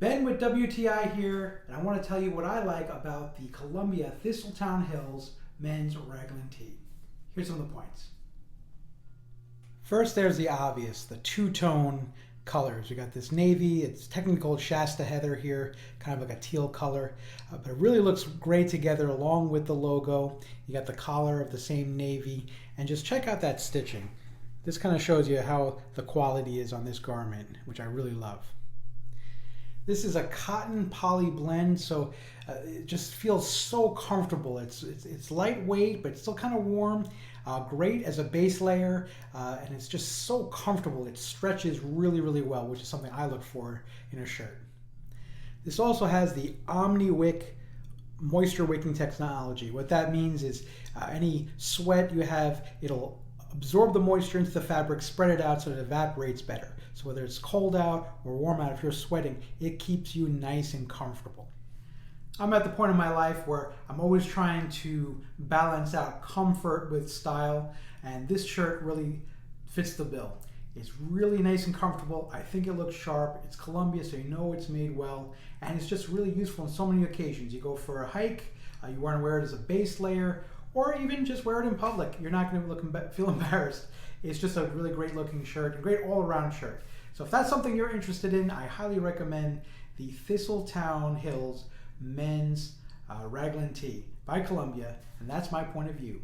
Ben with WTI here, and I want to tell you what I like about the Columbia Thistletown Hills Men's Raglan Tee. Here's some of the points. First, there's the obvious, the two-tone colors. We got this navy, it's technically called Shasta Heather here, kind of like a teal color, but it really looks great together along with the logo. You got the collar of the same navy, and just check out that stitching. This kind of shows you how the quality is on this garment, which I really love. This is a cotton poly blend, so it just feels so comfortable. It's lightweight, but it's still kind of warm. Great as a base layer, and it's just so comfortable. It stretches really, really well, which is something I look for in a shirt. This also has the Omni-Wick moisture-wicking technology. What that means is any sweat you have, it'll absorb the moisture into the fabric, spread it out so it evaporates better. So whether it's cold out or warm out, if you're sweating, it keeps you nice and comfortable. I'm at the point in my life where I'm always trying to balance out comfort with style, and this shirt really fits the bill. It's really nice and comfortable. I think it looks sharp. It's Columbia, so you know it's made well, and it's just really useful on so many occasions. You go for a hike, you want to wear it as a base layer, or even just wear it in public. You're not going to feel embarrassed. It's just a really great looking shirt, a great all-around shirt. So if that's something you're interested in, I highly recommend the Thistletown Hills Men's Raglan Tee by Columbia, and that's my point of view.